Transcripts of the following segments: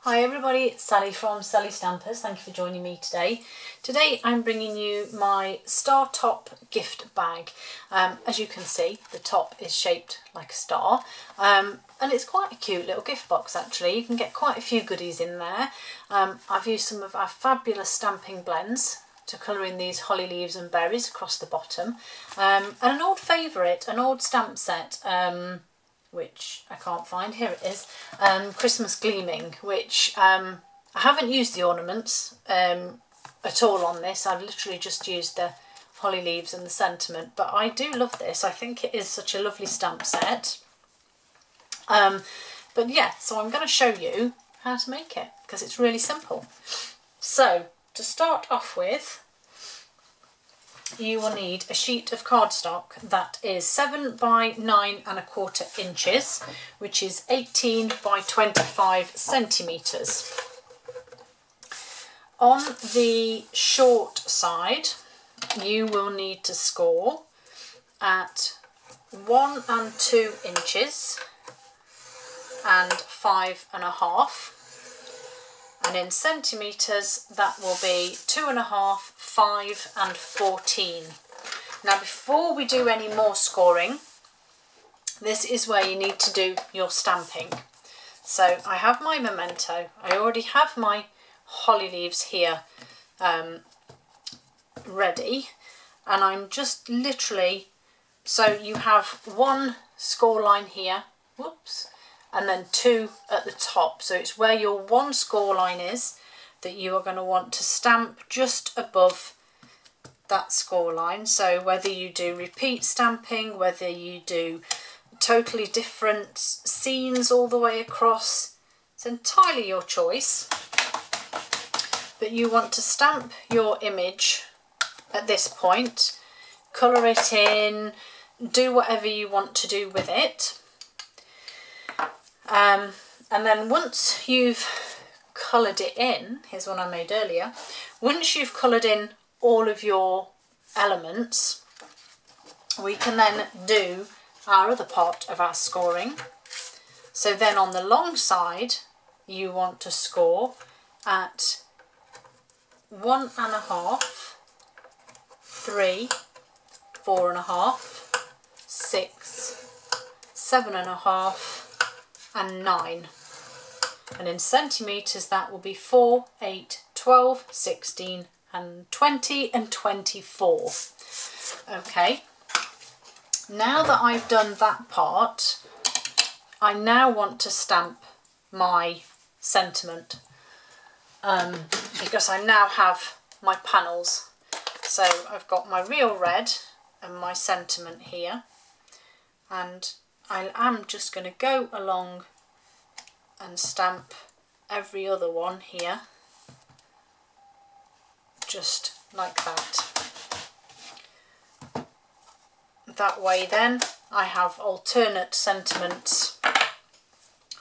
Hi everybody, it's Sally from Sally Stampers. Thank you for joining me today. Today I'm bringing you my Star Top gift bag. As you can see, the top is shaped like a star and it's quite a cute little gift box actually. You can get quite a few goodies in there. I've used some of our fabulous stamping blends to colour in these holly leaves and berries across the bottom. And an old favourite, an old stamp set, which I can't find, here it is, Christmas Gleaming, which I haven't used the ornaments at all on this. I've literally just used the holly leaves and the sentiment, but I do love this. I think it is such a lovely stamp set. But yeah, so I'm going to show you how to make it because it's really simple. So to start off with, you will need a sheet of cardstock that is 7 by 9¼ inches, which is 18 by 25 centimetres. On the short side, you will need to score at 1 and 2 inches and 5½. And in centimetres, that will be 2½, 5 and 14. Now before we do any more scoring, this is where you need to do your stamping. So I have my memento, I already have my holly leaves here ready, and I'm just literally, so you have one score line here, whoops, and then 2 at the top. So it's where your one score line is that you are going to want to stamp just above that score line. So whether you do repeat stamping, whether you do totally different scenes all the way across, it's entirely your choice. But you want to stamp your image at this point, colour it in, do whatever you want to do with it. And then once you've coloured it in, here's one I made earlier, once you've coloured in all of your elements, we can then do our other part of our scoring. So then on the long side, you want to score at 1½, 3, 4½, 6, 7½, and 9, and in centimetres that will be 4, 8, 12, 16 and 20 and 24. Okay, now that I've done that part, I now want to stamp my sentiment because I now have my panels. So I've got my real red and my sentiment here, and I am just going to go along and stamp every other one here, just like that. That way then I have alternate sentiments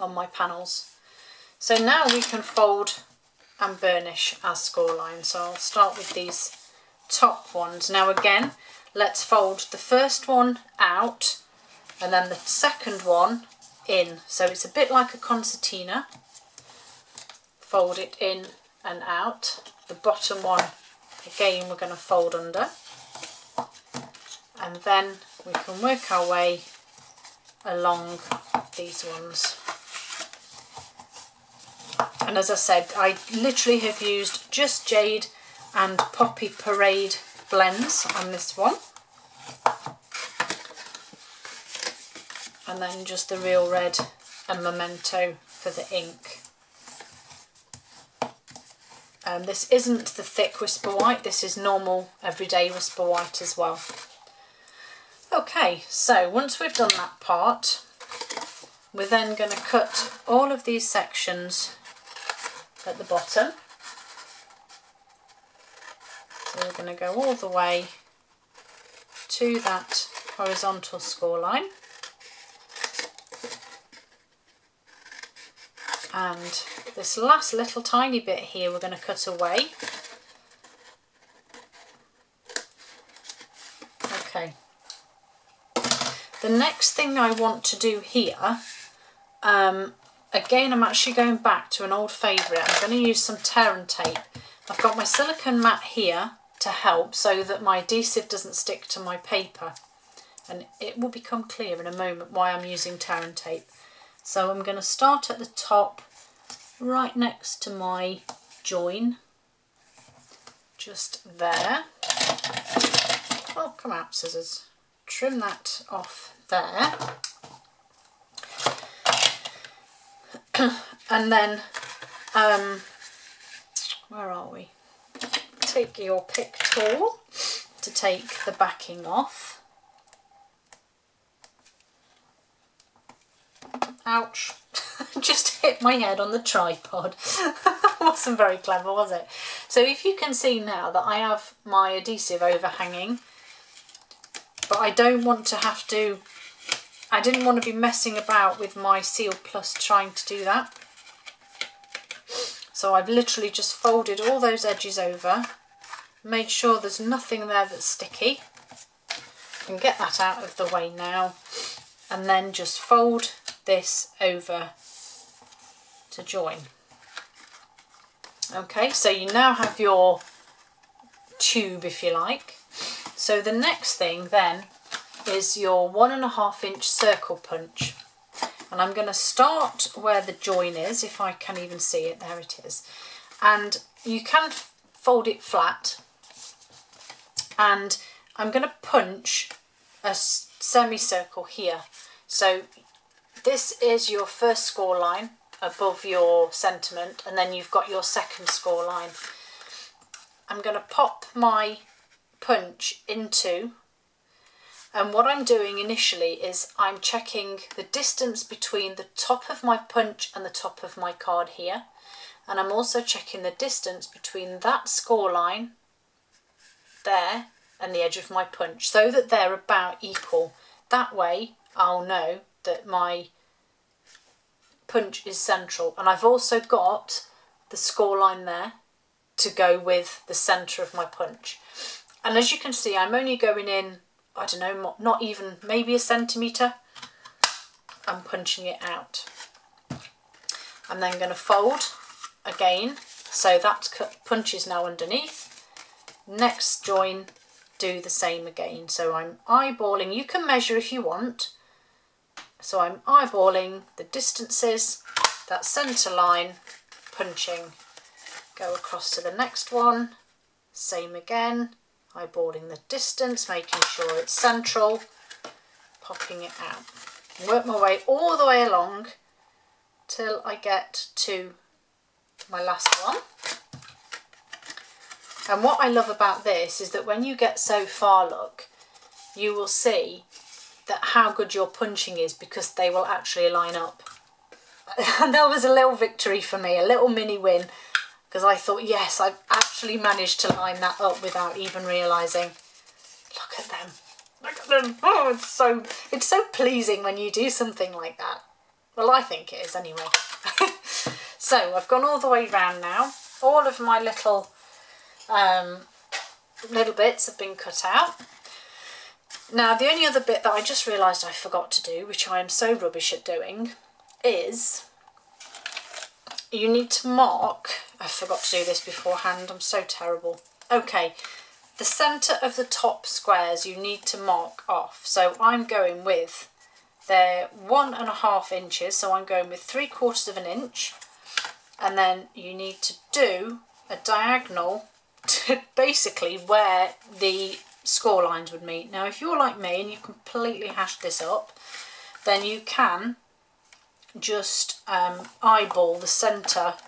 on my panels. So now we can fold and burnish our score line. So I'll start with these top ones. Now again, let's fold the first one out and then the second one in. So it's a bit like a concertina. Fold it in and out. The bottom one, again, we're going to fold under. And then we can work our way along these ones. And as I said, I literally have used just Jade and Poppy Parade blends on this one. And then just the real red and memento for the ink. This isn't the thick Whisper White, this is normal everyday Whisper White as well. Okay, so once we've done that part, we're then going to cut all of these sections at the bottom. So we're going to go all the way to that horizontal score line. And this last little tiny bit here we're going to cut away. Okay. The next thing I want to do here again, I'm actually going back to an old favourite. I'm going to use some tear and tape. I've got my silicone mat here to help so that my adhesive doesn't stick to my paper. And it will become clear in a moment why I'm using tear and tape. So I'm going to start at the top, right next to my join, just there. Oh, come out, scissors. Trim that off there. And then, where are we? Take your pick tool to take the backing off. Ouch. Just hit my head on the tripod. Wasn't very clever, was it? So if you can see now that I have my adhesive overhanging, but I don't want to have to, I didn't want to be messing about with my Seal Plus trying to do that. So I've literally just folded all those edges over, made sure there's nothing there that's sticky. I can get that out of the way now, and then just fold this over to join. Okay, so you now have your tube, if you like. So the next thing then is your 1.5 inch circle punch. And I'm going to start where the join is, if I can even see it. There it is. And you can fold it flat. And I'm going to punch a semicircle here. So this is your first score line above your sentiment, and then you've got your second score line. I'm going to pop my punch into, and what I'm doing initially is I'm checking the distance between the top of my punch and the top of my card here, and I'm also checking the distance between that score line there and the edge of my punch, so that they're about equal. That way I'll know that my punch is central, and I've also got the score line there to go with the centre of my punch. And as you can see, I'm only going in, I don't know, not even, maybe a centimetre. I'm punching it out. I'm then going to fold again, so that punch is now underneath. Next join, do the same again. So I'm eyeballing, you can measure if you want. So I'm eyeballing the distances, that centre line, punching, go across to the next one, same again, eyeballing the distance, making sure it's central, popping it out. Work my way all the way along till I get to my last one. And what I love about this is that when you get so far, look, you will see that how good your punching is, because they will actually line up. And that was a little victory for me, a little mini win, because I thought, yes, I've actually managed to line that up without even realising. Look at them. Look at them. Oh, it's so pleasing when you do something like that. Well, I think it is anyway. So I've gone all the way round now. All of my little bits have been cut out. Now, the only other bit that I just realised I forgot to do, which I am so rubbish at doing, is you need to mark, I forgot to do this beforehand, I'm so terrible. Okay, the centre of the top squares you need to mark off. So I'm going with, they're 1.5 inches, so I'm going with 3/4 of an inch. And then you need to do a diagonal to basically where the score lines would meet. Now, if you're like me and you completely hashed this up, then you can just eyeball the centre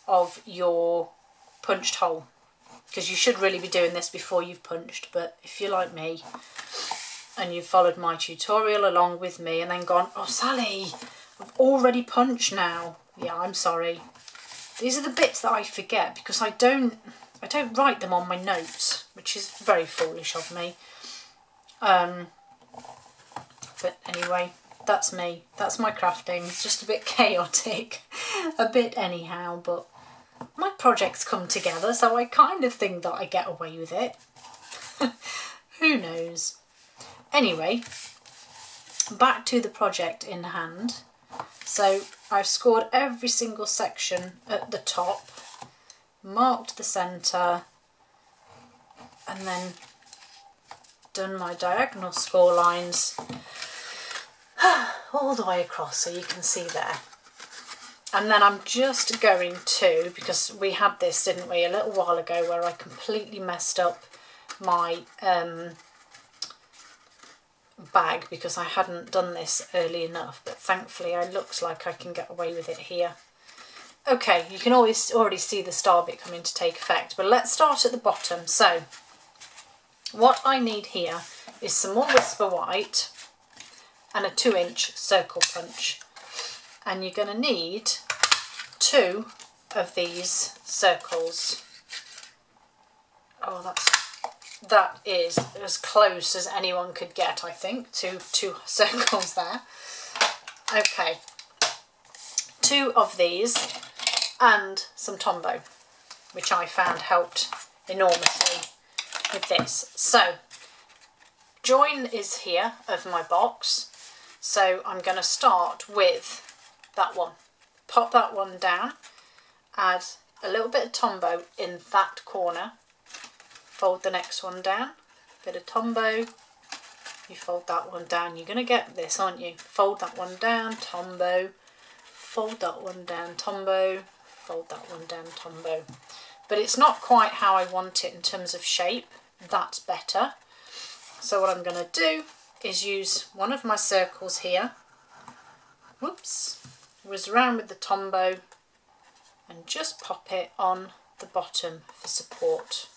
of your punched hole, because you should really be doing this before you've punched. But if you're like me and you've followed my tutorial along with me and then gone, oh Sally, I've already punched now. Yeah, I'm sorry. These are the bits that I forget because I don't write them on my notes, which is very foolish of me. But anyway, that's me. That's my crafting. It's just a bit chaotic, a bit anyhow, but my projects come together, so I kind of think that I get away with it. Who knows? Anyway, back to the project in hand. So I've scored every single section at the top, marked the centre, and then done my diagonal score lines all the way across, so you can see there. And then I'm just going to, because we had this, didn't we, a little while ago, where I completely messed up my bag because I hadn't done this early enough, but thankfully it looks like I can get away with it here. Okay, you can always already see the star bit coming to take effect, but let's start at the bottom. So what I need here is some more Whisper White and a 2-inch circle punch, and you're going to need 2 of these circles. Oh, that is as close as anyone could get, I think, to 2 circles there. Okay, 2 of these and some Tombow, which I found helped enormously with this. So join is here of my box, so I'm going to start with that one. Pop that one down, add a little bit of Tombow in that corner, fold the next one down, bit of Tombow, you fold that one down. You're going to get this, aren't you? Fold that one down, Tombow, fold that one down, Tombow, fold that one down, Tombow. But it's not quite how I want it in terms of shape. That's better. So what I'm going to do is use one of my circles here, whoops, whiz around with the Tombow and just pop it on the bottom for support.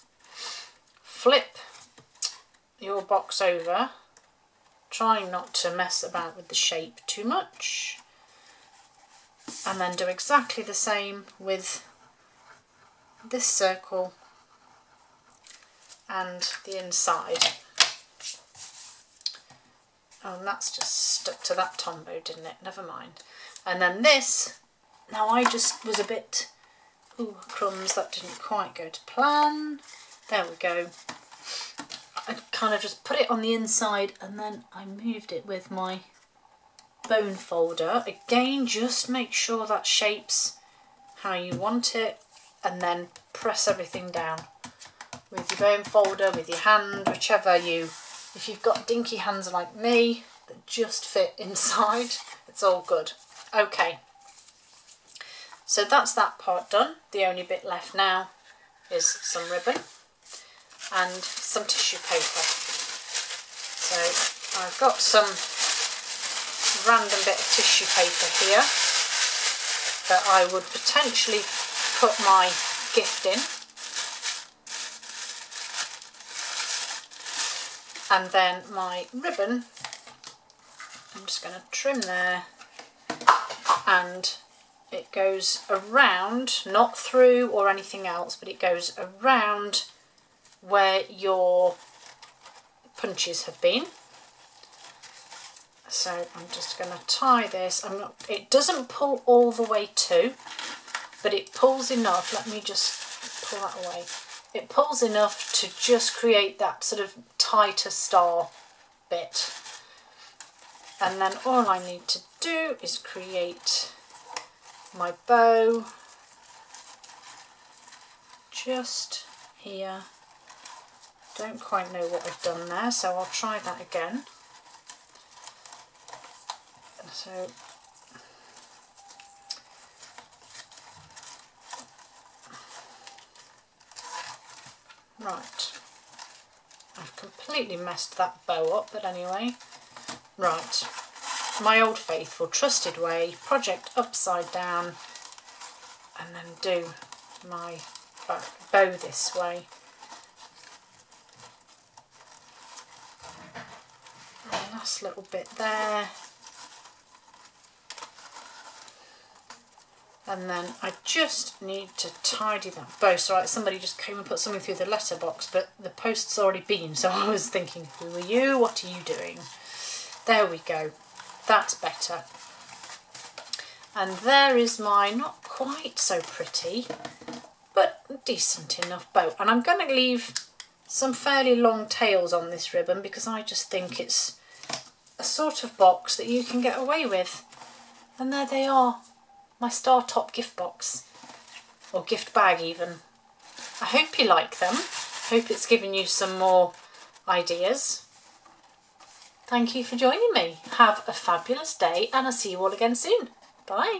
Flip your box over, trying not to mess about with the shape too much, and then do exactly the same with this circle and the inside. Oh, and that's just stuck to that Tombow, didn't it? Never mind. And then this, now I just was a bit, ooh, crumbs, that didn't quite go to plan. There we go. I kind of just put it on the inside and then I moved it with my bone folder. Again, just make sure that shape's how you want it, and then press everything down with your bone folder, with your hand, whichever you, if you've got dinky hands like me that just fit inside, it's all good. Okay, so that's that part done. The only bit left now is some ribbon and some tissue paper. So I've got some random bit of tissue paper here that I would potentially put my gift in. And then my ribbon, I'm just going to trim there, and it goes around, not through or anything else, but it goes around where your punches have been. So I'm just going to tie this. It doesn't pull all the way to, but it pulls enough. Let me just pull that away. It pulls enough to just create that sort of tighter star bit. And then all I need to do is create my bow just here. Don't quite know what I've done there, so I'll try that again. So right, I've completely messed that bow up, but anyway, right, my old faithful trusted way, project upside down, and then do my bow this way. And last little bit there. And then I just need to tidy that bow. So right, somebody just came and put something through the letterbox, but the post's already been, so I was thinking, who are you? What are you doing? There we go. That's better. And there is my not quite so pretty, but decent enough bow. And I'm going to leave some fairly long tails on this ribbon because I just think it's a sort of box that you can get away with. And there they are. my Star Top gift box, or gift bag even. I hope you like them. Hope it's given you some more ideas. Thank you for joining me. Have a fabulous day and I'll see you all again soon. Bye.